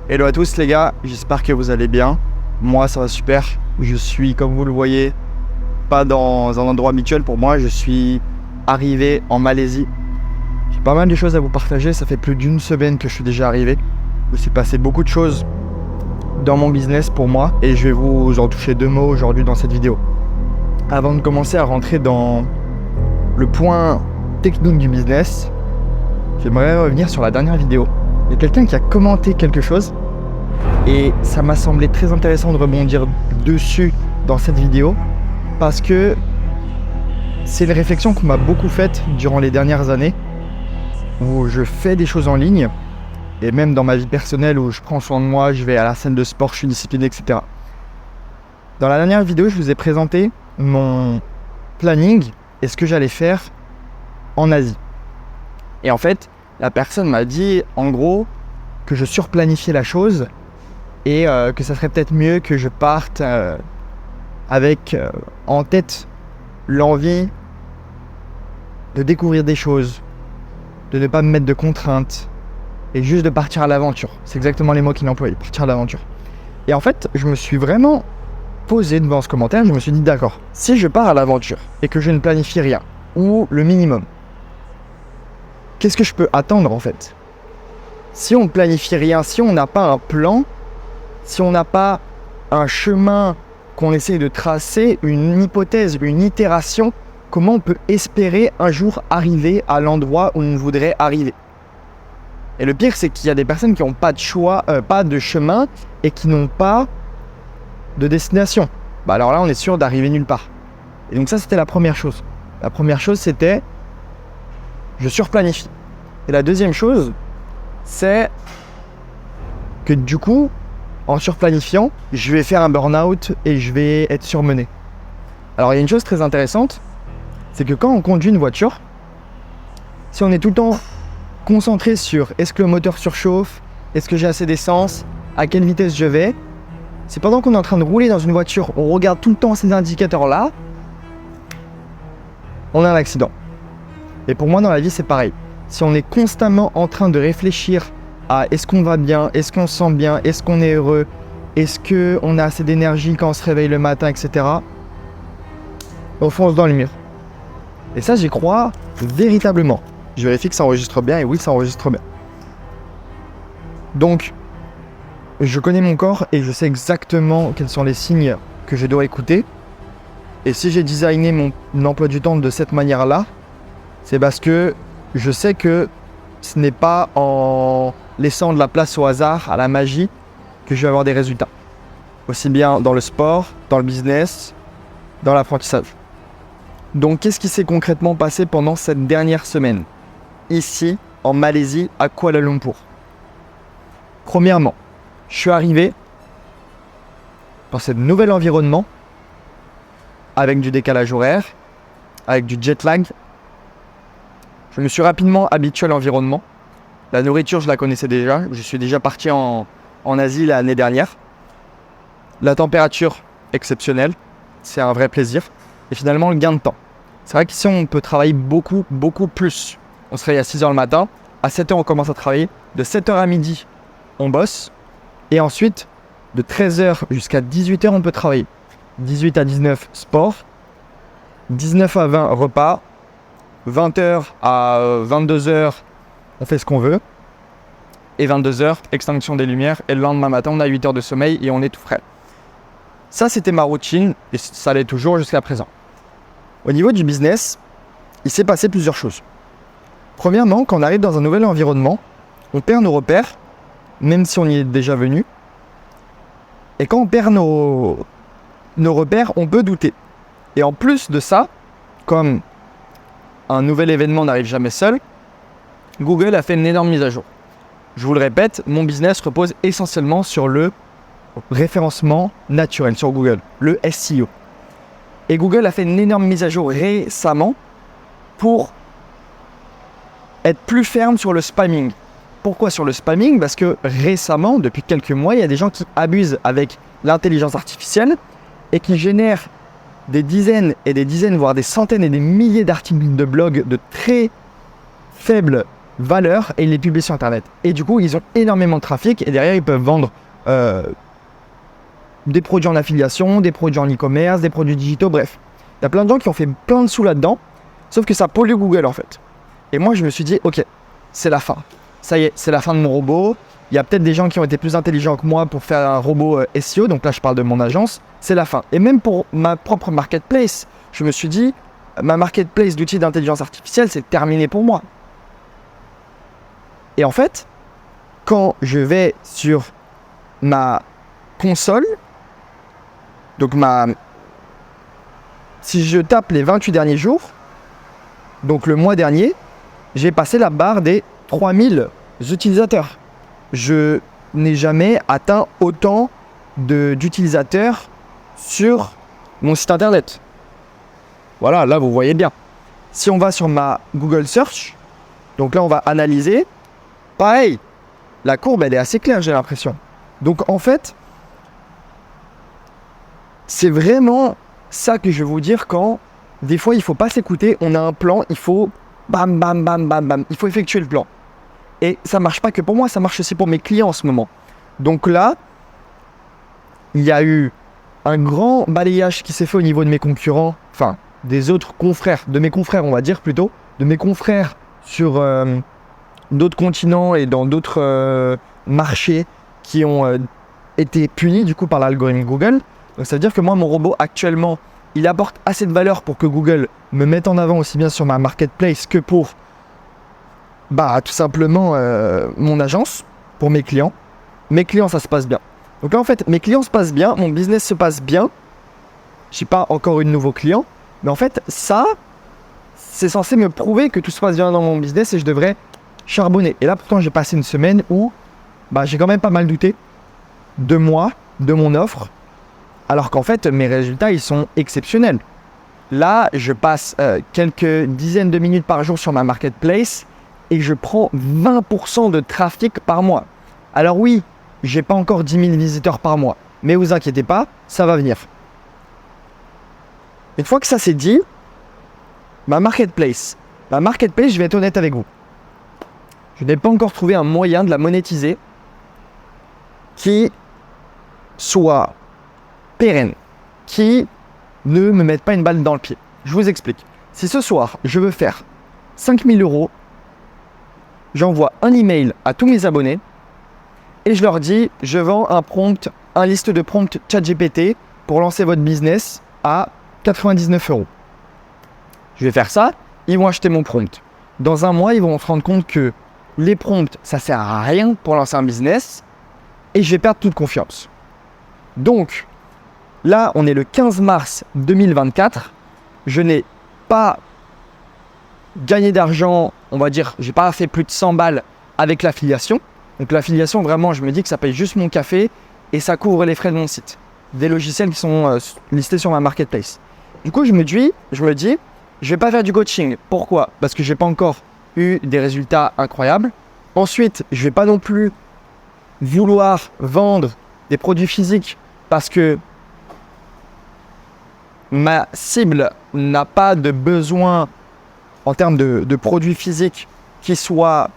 Hello à tous les gars, j'espère que vous allez bien. Moi ça va super. Je suis, comme vous le voyez, pas dans un endroit habituel pour moi. Je suis arrivé en Malaisie. J'ai pas mal de choses à vous partager. Ça fait plus d'une semaine que je suis déjà arrivé. Il s'est passé beaucoup de choses dans mon business pour moi et je vais vous en toucher deux mots aujourd'hui dans cette vidéo. Avant de commencer à rentrer dans le point technique du business, j'aimerais revenir sur la dernière vidéo. Il y a quelqu'un qui a commenté quelque chose et ça m'a semblé très intéressant de rebondir dessus dans cette vidéo parce que c'est une réflexion qu'on m'a beaucoup faite durant les dernières années où je fais des choses en ligne et même dans ma vie personnelle où je prends soin de moi, je vais à la salle de sport, je suis discipliné, etc. Dans la dernière vidéo, je vous ai présenté mon planning et ce que j'allais faire en Asie. Et en fait, la personne m'a dit, en gros, que je surplanifiais la chose et que ça serait peut-être mieux que je parte avec en tête l'envie de découvrir des choses, de ne pas me mettre de contraintes et juste de partir à l'aventure. C'est exactement les mots qu'il emploie, partir à l'aventure. Et en fait, je me suis vraiment posé devant ce commentaire, je me suis dit, d'accord, si je pars à l'aventure et que je ne planifie rien, ou le minimum, qu'est-ce que je peux attendre en fait? Si on ne planifie rien, si on n'a pas un plan, si on n'a pas un chemin qu'on essaie de tracer, une hypothèse, une itération, comment on peut espérer un jour arriver à l'endroit où on voudrait arriver? Et le pire, c'est qu'il y a des personnes qui n'ont pas de choix, pas de chemin et qui n'ont pas de destination. Bah alors là, on est sûr d'arriver nulle part. Et donc ça, c'était la première chose. La première chose, c'était je surplanifie. Et la deuxième chose, c'est que du coup, en surplanifiant, je vais faire un burn-out et je vais être surmené. Alors il y a une chose très intéressante, c'est que quand on conduit une voiture, si on est tout le temps concentré sur est-ce que le moteur surchauffe, est-ce que j'ai assez d'essence, à quelle vitesse je vais, c'est pendant qu'on est en train de rouler dans une voiture, on regarde tout le temps ces indicateurs-là, on a un accident. Et pour moi, dans la vie, c'est pareil. Si on est constamment en train de réfléchir à est-ce qu'on va bien, est-ce qu'on se sent bien, est-ce qu'on est heureux, est-ce qu'on a assez d'énergie quand on se réveille le matin, etc., on fonce dans le mur. Et ça, j'y crois véritablement. Je vérifie que ça enregistre bien, et oui, ça enregistre bien. Donc, je connais mon corps et je sais exactement quels sont les signes que je dois écouter. Et si j'ai designé mon emploi du temps de cette manière-là, c'est parce que je sais que ce n'est pas en laissant de la place au hasard, à la magie, que je vais avoir des résultats. Aussi bien dans le sport, dans le business, dans l'apprentissage. Donc, qu'est-ce qui s'est concrètement passé pendant cette dernière semaine, ici, en Malaisie, à Kuala Lumpur? Premièrement, je suis arrivé dans ce nouvel environnement avec du décalage horaire, avec du jet lag. Je me suis rapidement habitué à l'environnement. La nourriture, je la connaissais déjà. Je suis déjà parti en Asie l'année dernière. La température, exceptionnelle. C'est un vrai plaisir. Et finalement, le gain de temps. C'est vrai qu'ici, on peut travailler beaucoup, beaucoup plus. On se réveille à 6h le matin. À 7h, on commence à travailler. De 7h à midi, on bosse. Et ensuite, de 13h jusqu'à 18h, on peut travailler. 18 à 19, sport. 19 à 20, repas. 20h à 22h, on fait ce qu'on veut. Et 22h, extinction des lumières. Et le lendemain matin, on a 8 heures de sommeil et on est tout frais. Ça, c'était ma routine et ça l'est toujours jusqu'à présent. Au niveau du business, il s'est passé plusieurs choses. Premièrement, quand on arrive dans un nouvel environnement, on perd nos repères, même si on y est déjà venu. Et quand on perd nos repères, on peut douter. Et en plus de ça, comme un nouvel événement n'arrive jamais seul, Google a fait une énorme mise à jour. Je vous le répète, mon business repose essentiellement sur le référencement naturel sur Google, le SEO. Et Google a fait une énorme mise à jour récemment pour être plus ferme sur le spamming. Pourquoi sur le spamming? Parce que récemment, depuis quelques mois, il y a des gens qui abusent avec l'intelligence artificielle et qui génèrent des dizaines et des dizaines, voire des centaines et des milliers d'articles de blog de très faible valeur et les publier sur Internet. Et du coup, ils ont énormément de trafic et derrière, ils peuvent vendre des produits en affiliation, des produits en e-commerce, des produits digitaux, bref. Il y a plein de gens qui ont fait plein de sous là-dedans, sauf que ça pollue Google en fait. Et moi, je me suis dit, ok, c'est la fin. Ça y est, c'est la fin de mon robot. Il y a peut-être des gens qui ont été plus intelligents que moi pour faire un robot SEO, donc là, je parle de mon agence, c'est la fin. Et même pour ma propre marketplace, je me suis dit, ma marketplace d'outils d'intelligence artificielle, c'est terminé pour moi. Et en fait, quand je vais sur ma console, donc si je tape les 28 derniers jours, donc le mois dernier, j'ai passé la barre des 3000 utilisateurs. Je n'ai jamais atteint autant d'utilisateurs sur mon site internet. Voilà, là vous voyez bien. Si on va sur ma Google Search, donc là on va analyser, pareil, la courbe elle est assez claire, j'ai l'impression. Donc en fait, c'est vraiment ça que je vais vous dire quand des fois il ne faut pas s'écouter, on a un plan, il faut bam bam bam bam bam, il faut effectuer le plan. Et ça ne marche pas que pour moi, ça marche aussi pour mes clients en ce moment. Donc là, il y a eu un grand balayage qui s'est fait au niveau de mes concurrents, enfin des autres confrères, de mes confrères on va dire plutôt, de mes confrères sur d'autres continents et dans d'autres marchés qui ont été punis du coup par l'algorithme Google. Donc ça veut dire que moi mon robot actuellement il apporte assez de valeur pour que Google me mette en avant aussi bien sur ma marketplace que pour tout simplement mon agence, pour mes clients. Mes clients ça se passe bien. Donc là en fait mes clients se passent bien, mon business se passe bien. Je n'ai pas encore eu de nouveaux clients, mais en fait ça c'est censé me prouver que tout se passe bien dans mon business et je devrais charbonner. Et là pourtant j'ai passé une semaine où j'ai quand même pas mal douté de moi, de mon offre, alors qu'en fait mes résultats ils sont exceptionnels. Là je passe quelques dizaines de minutes par jour sur ma marketplace et je prends 20% de trafic par mois. Alors oui, j'ai pas encore 10 000 visiteurs par mois, mais vous inquiétez pas, ça va venir. Une fois que ça c'est dit, ma marketplace, je vais être honnête avec vous. Je n'ai pas encore trouvé un moyen de la monétiser qui soit pérenne, qui ne me mette pas une balle dans le pied. Je vous explique. Si ce soir, je veux faire 5 000 €, j'envoie un email à tous mes abonnés et je leur dis, je vends un liste de prompts ChatGPT pour lancer votre business à 99 €. Je vais faire ça, ils vont acheter mon prompt. Dans un mois, ils vont se rendre compte que les prompts, ça sert à rien pour lancer un business et je vais perdre toute confiance. Donc, là, on est le 15 mars 2024. Je n'ai pas gagné d'argent, on va dire, j'ai pas fait plus de 100 balles avec l'affiliation. Donc l'affiliation, vraiment, je me dis que ça paye juste mon café et ça couvre les frais de mon site. Des logiciels qui sont listés sur ma marketplace. Du coup, je me dis, je vais pas faire du coaching. Pourquoi ? Parce que j'ai pas encore eu des résultats incroyables. Ensuite, je vais pas non plus vouloir vendre des produits physiques parce que ma cible n'a pas de besoin en termes de produits physiques qui soient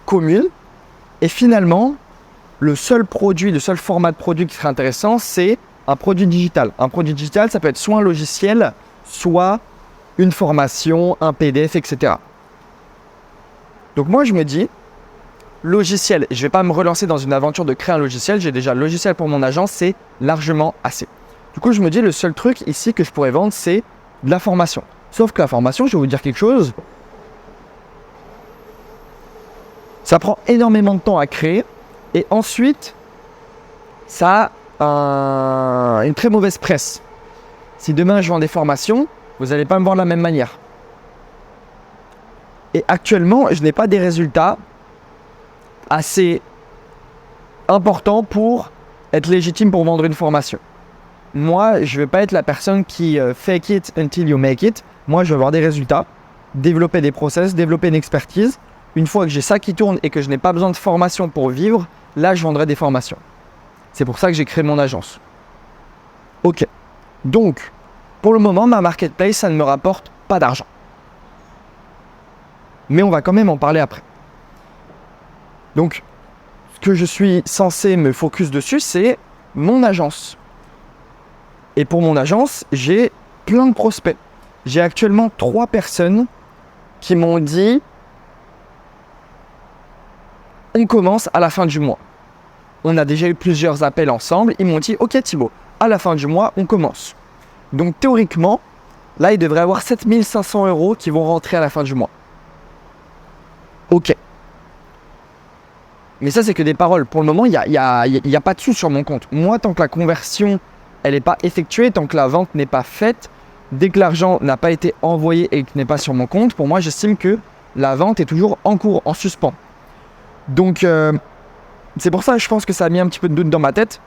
communs. Et finalement, le seul format de produit qui serait intéressant, c'est un produit digital. Un produit digital, ça peut être soit un logiciel, soit une formation, un PDF, etc. Donc moi, je me dis, logiciel, je ne vais pas me relancer dans une aventure de créer un logiciel. J'ai déjà le logiciel pour mon agence, c'est largement assez. Du coup, je me dis, le seul truc ici que je pourrais vendre, c'est de la formation. Sauf que la formation, je vais vous dire quelque chose, ça prend énormément de temps à créer et ensuite, ça a une très mauvaise presse. Si demain, je vends des formations, vous n'allez pas me voir de la même manière. Et actuellement, je n'ai pas des résultats assez importants pour être légitime pour vendre une formation. Moi, je ne vais pas être la personne qui fake it until you make it. Moi, je vais avoir des résultats, développer des process, développer une expertise. Une fois que j'ai ça qui tourne et que je n'ai pas besoin de formation pour vivre, là, je vendrai des formations. C'est pour ça que j'ai créé mon agence. Ok. Donc, pour le moment, ma marketplace, ça ne me rapporte pas d'argent. Mais on va quand même en parler après. Donc, ce que je suis censé me focus dessus, c'est mon agence. Et pour mon agence, j'ai plein de prospects. J'ai actuellement 3 personnes qui m'ont dit « On commence à la fin du mois ». On a déjà eu plusieurs appels ensemble. Ils m'ont dit « Ok Thibaut, à la fin du mois, on commence ». Donc théoriquement, là, il devrait y avoir 7 500 € qui vont rentrer à la fin du mois. Ok. Mais ça, c'est que des paroles. Pour le moment, il n'y a pas de sous sur mon compte. Moi, tant que la conversion, elle n'est pas effectuée, tant que la vente n'est pas faite, dès que l'argent n'a pas été envoyé et qu'il n'est pas sur mon compte, pour moi, j'estime que la vente est toujours en cours, en suspens. Donc, c'est pour ça que je pense que ça a mis un petit peu de doute dans ma tête.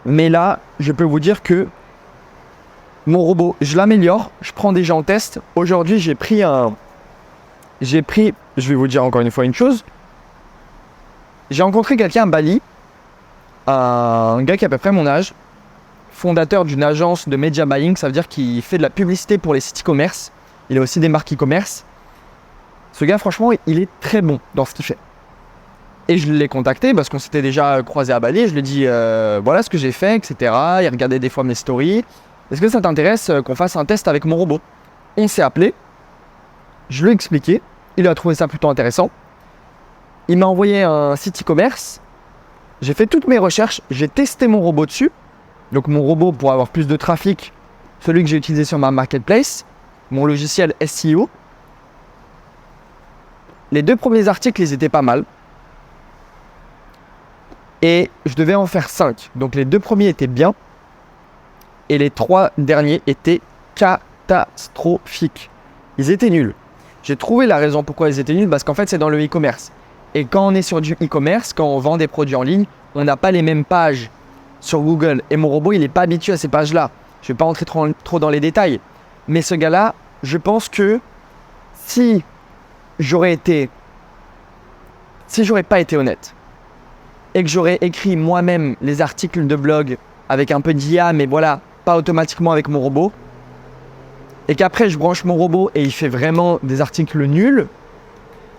Mais là, je peux vous dire que mon robot, je l'améliore, je prends des gens en test. Aujourd'hui, je vais vous dire encore une fois une chose. J'ai rencontré quelqu'un à Bali, un gars qui a à peu près mon âge, fondateur d'une agence de media buying, ça veut dire qu'il fait de la publicité pour les sites e-commerce. Il a aussi des marques e-commerce. Ce gars, franchement, il est très bon dans ce qu'il fait. Et je l'ai contacté parce qu'on s'était déjà croisé à Bali. Je lui ai dit voilà ce que j'ai fait, etc. Il regardait des fois mes stories. Est-ce que ça t'intéresse qu'on fasse un test avec mon robot? On s'est appelé. Je lui ai expliqué. Il a trouvé ça plutôt intéressant. Il m'a envoyé un site e-commerce. J'ai fait toutes mes recherches. J'ai testé mon robot dessus. Donc mon robot pour avoir plus de trafic, celui que j'ai utilisé sur ma marketplace, mon logiciel SEO. Les 2 premiers articles, ils étaient pas mal. Et je devais en faire 5. Donc les 2 premiers étaient bien. Et les 3 derniers étaient catastrophiques. Ils étaient nuls. J'ai trouvé la raison pourquoi ils étaient nuls, parce qu'en fait c'est dans le e-commerce. Et quand on est sur du e-commerce, quand on vend des produits en ligne, on n'a pas les mêmes pages sur Google. Et mon robot, il n'est pas habitué à ces pages-là. Je ne vais pas rentrer trop dans les détails. Mais ce gars-là, je pense que si j'aurais pas été honnête et que j'aurais écrit moi-même les articles de blog avec un peu d'IA, mais voilà, pas automatiquement avec mon robot, et qu'après je branche mon robot et il fait vraiment des articles nuls,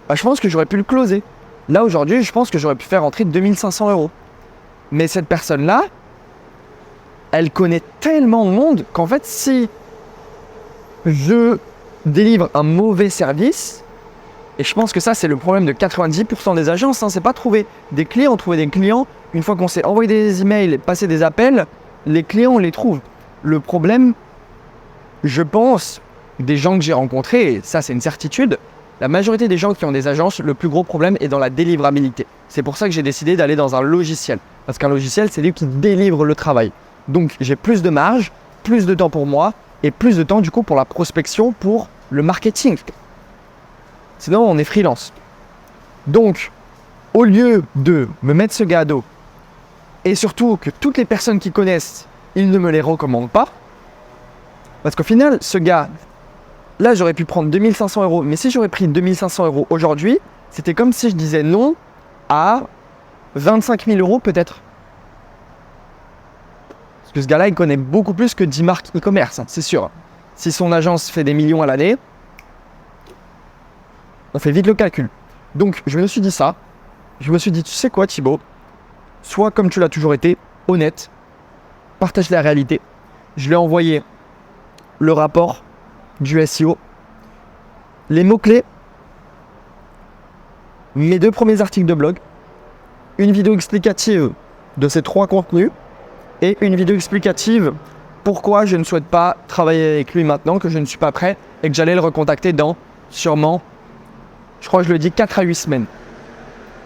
bah, je pense que j'aurais pu le closer. Là aujourd'hui, je pense que j'aurais pu faire rentrer 2 500 €. Mais cette personne-là, elle connaît tellement de monde qu'en fait, si je délivre un mauvais service, et je pense que ça, c'est le problème de 90% des agences, hein, c'est pas trouver des clients, trouver des clients. Une fois qu'on s'est envoyé des emails, passer des appels, les clients, on les trouve. Le problème, je pense, des gens que j'ai rencontrés, et ça, c'est une certitude, la majorité des gens qui ont des agences, le plus gros problème est dans la délivrabilité. C'est pour ça que j'ai décidé d'aller dans un logiciel. Parce qu'un logiciel, c'est lui qui délivre le travail. Donc, j'ai plus de marge, plus de temps pour moi, et plus de temps, du coup, pour la prospection, pour le marketing. Sinon, on est freelance. Donc, au lieu de me mettre ce gars à dos, et surtout que toutes les personnes qui connaissent, ils ne me les recommandent pas, parce qu'au final, ce gars, là, j'aurais pu prendre 2 500 €, mais si j'aurais pris 2 500 € aujourd'hui, c'était comme si je disais non à 25 000 € peut-être. Parce que ce gars-là, il connaît beaucoup plus que 10 marques e-commerce, hein, c'est sûr. Si son agence fait des millions à l'année, on fait vite le calcul. Donc, je me suis dit ça. Je me suis dit, tu sais quoi, Thibaut? Sois comme tu l'as toujours été, honnête. Partage la réalité. Je lui ai envoyé le rapport du SEO, les mots-clés, mes 2 premiers articles de blog, une vidéo explicative de ces 3 contenus et une vidéo explicative pourquoi je ne souhaite pas travailler avec lui maintenant, que je ne suis pas prêt et que j'allais le recontacter dans sûrement, je crois que je le dis, 4 à 8 semaines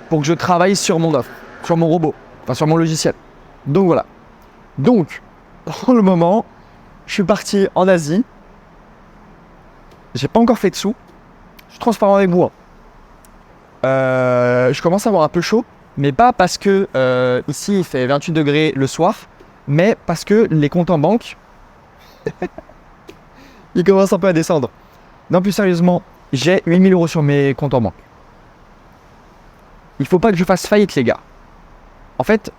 pour que je travaille sur mon offre, sur mon robot, enfin sur mon logiciel. Donc voilà. Donc, pour le moment, je suis parti en Asie. J'ai pas encore fait de sous. Je suis transparent avec vous. Je commence à avoir un peu chaud, mais pas parce que ici il fait 28 degrés le soir, mais parce que les comptes en banque, ils commencent un peu à descendre. Non, plus sérieusement, j'ai 8 000 € sur mes comptes en banque. Il faut pas que je fasse faillite, les gars. En fait,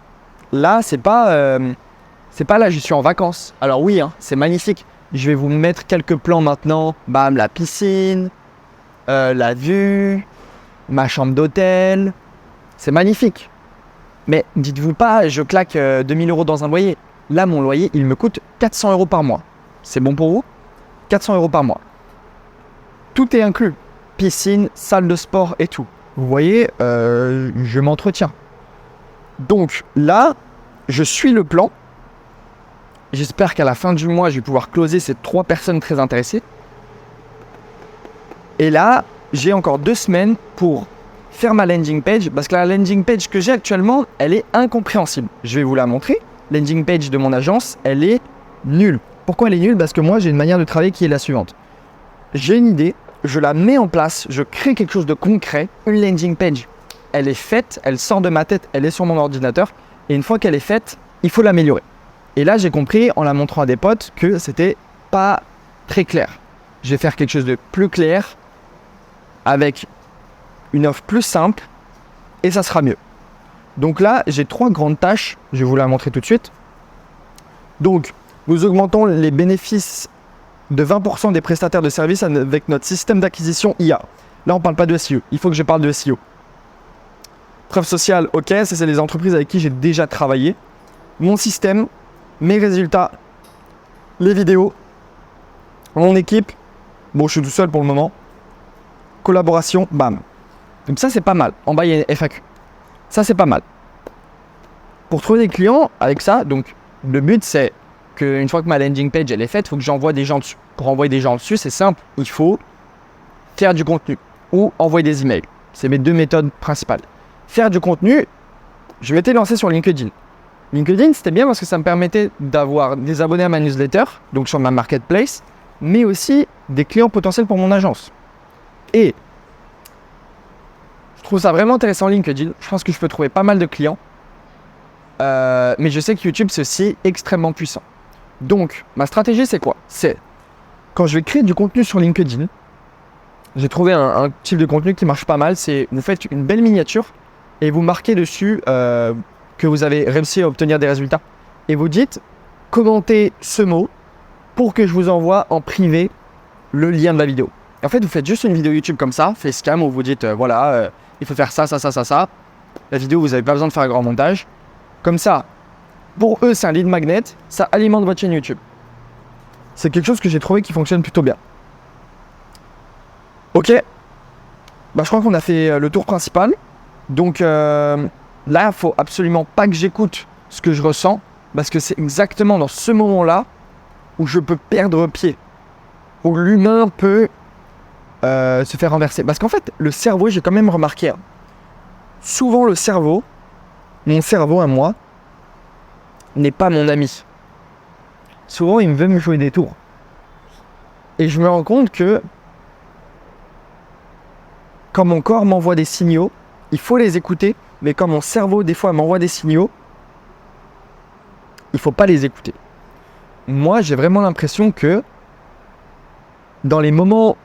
là, c'est pas là, je suis en vacances. Alors oui, hein, c'est magnifique. Je vais vous mettre quelques plans maintenant. Bam, la piscine, la vue, ma chambre d'hôtel, C'est magnifique. Mais dites-vous pas, je claque 2000 € dans un loyer. Là, mon loyer, il me coûte 400 € par mois. C'est bon pour vous? 400 € par mois. Tout est inclus. Piscine, salle de sport et tout. Vous voyez, je m'entretiens. Donc là, je suis le plan. J'espère qu'à la fin du mois, je vais pouvoir closer ces 3 personnes très intéressées. Et là, j'ai encore 2 semaines pour faire ma landing page, parce que la landing page que j'ai actuellement, elle est incompréhensible. Je vais vous la montrer. Landing page de mon agence, elle est nulle. Pourquoi elle est nulle? Parce que moi, j'ai une manière de travailler qui est la suivante. J'ai une idée, je la mets en place, je crée quelque chose de concret. Une landing page, elle est faite, elle sort de ma tête, elle est sur mon ordinateur. Et une fois qu'elle est faite, il faut l'améliorer. Et là, j'ai compris, en la montrant à des potes, que c'était pas très clair. Je vais faire quelque chose de plus clair, avec une offre plus simple, et ça sera mieux. Donc là, j'ai 3 grandes tâches, je vais vous la montrer tout de suite. Donc, nous augmentons les bénéfices de 20% des prestataires de services avec notre système d'acquisition IA. Là, on ne parle pas de SEO, il faut que je parle de SEO. Preuve sociale, ok, ça c'est les entreprises avec qui j'ai déjà travaillé. Mon système, mes résultats, les vidéos, mon équipe. Bon, je suis tout seul pour le moment. Collaboration, bam. Donc ça, c'est pas mal. En bas, il y a une FAQ. Ça, c'est pas mal. Pour trouver des clients avec ça, donc le but, c'est qu'une fois que ma landing page elle est faite, il faut que j'envoie des gens dessus. Pour envoyer des gens dessus, c'est simple. Il faut faire du contenu ou envoyer des emails. C'est mes 2 méthodes principales. Faire du contenu, je m'étais lancé sur LinkedIn. LinkedIn, c'était bien parce que ça me permettait d'avoir des abonnés à ma newsletter, donc sur ma marketplace, mais aussi des clients potentiels pour mon agence. Et je trouve ça vraiment intéressant LinkedIn. Je pense que je peux trouver pas mal de clients. Mais je sais que YouTube, c'est aussi extrêmement puissant. Donc, ma stratégie, c'est quoi? C'est quand je vais créer du contenu sur LinkedIn, j'ai trouvé un type de contenu qui marche pas mal. C'est vous faites une belle miniature et vous marquez dessus que vous avez réussi à obtenir des résultats. Et vous dites, commentez ce mot pour que je vous envoie en privé le lien de la vidéo. Et en fait, vous faites juste une vidéo YouTube comme ça, facecam, où vous dites, il faut faire ça. La vidéo, vous n'avez pas besoin de faire un grand montage. Comme ça, pour eux, c'est un lead magnet, ça alimente votre chaîne YouTube. C'est quelque chose que j'ai trouvé qui fonctionne plutôt bien. Ok, je crois qu'on a fait le tour principal. Donc là, il ne faut absolument pas que j'écoute ce que je ressens, parce que c'est exactement dans ce moment-là où je peux perdre pied, où l'humain peut se faire renverser. Parce qu'en fait, le cerveau, j'ai quand même remarqué, souvent le cerveau, mon cerveau à moi, n'est pas mon ami. Souvent, il veut me jouer des tours. Et je me rends compte que quand mon corps m'envoie des signaux, il faut les écouter, mais quand mon cerveau, des fois, m'envoie des signaux, il ne faut pas les écouter. Moi, j'ai vraiment l'impression que dans les moments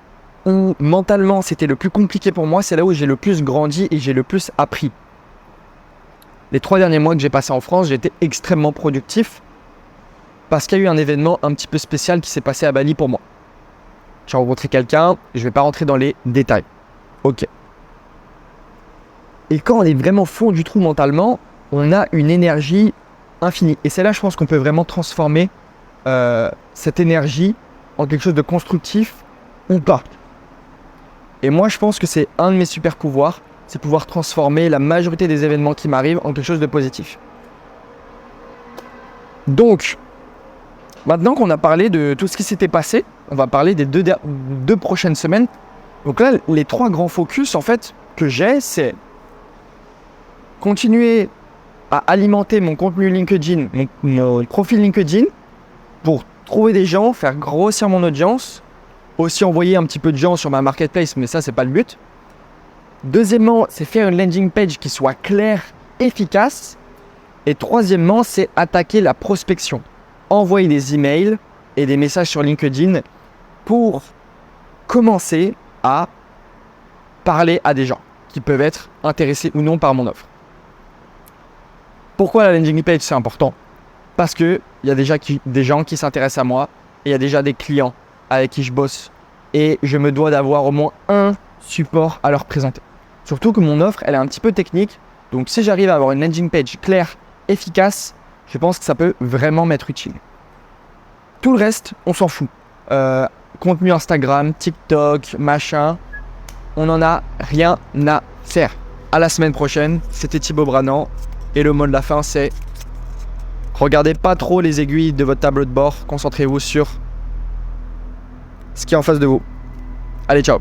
où mentalement c'était le plus compliqué pour moi, c'est là où j'ai le plus grandi et j'ai le plus appris. Les 3 derniers mois que j'ai passés en France, j'ai été extrêmement productif parce qu'il y a eu un événement un petit peu spécial qui s'est passé à Bali pour moi. J'ai rencontré quelqu'un, je ne vais pas rentrer dans les détails. Ok. Et quand on est vraiment fond du trou mentalement, on a une énergie infinie. Et c'est là, je pense qu'on peut vraiment transformer cette énergie en quelque chose de constructif ou pas. Et moi, je pense que c'est un de mes super pouvoirs, c'est pouvoir transformer la majorité des événements qui m'arrivent en quelque chose de positif. Donc, maintenant qu'on a parlé de tout ce qui s'était passé, on va parler des deux prochaines semaines. Donc là, les 3 grands focus en fait que j'ai, c'est continuer à alimenter mon contenu LinkedIn, mon profil LinkedIn, pour trouver des gens, faire grossir mon audience, aussi envoyer un petit peu de gens sur ma marketplace, mais ça, c'est pas le but. Deuxièmement, c'est faire une landing page qui soit claire, efficace. Et troisièmement, c'est attaquer la prospection. Envoyer des emails et des messages sur LinkedIn pour commencer à parler à des gens qui peuvent être intéressés ou non par mon offre. Pourquoi la landing page c'est important? Parce qu'il y a déjà des gens qui s'intéressent à moi et il y a déjà des clients avec qui je bosse et je me dois d'avoir au moins un support à leur présenter. Surtout que mon offre, elle est un petit peu technique, Donc si j'arrive à avoir une landing page claire, efficace, je pense que ça peut vraiment m'être utile. Tout le reste, on s'en fout. Contenu Instagram, TikTok, machin, on n'en a rien à faire. À la semaine prochaine, c'était Thibaut Branant. Et le mot de la fin, c'est regardez pas trop les aiguilles de votre tableau de bord. Concentrez-vous sur ce qui est en face de vous. Allez, ciao!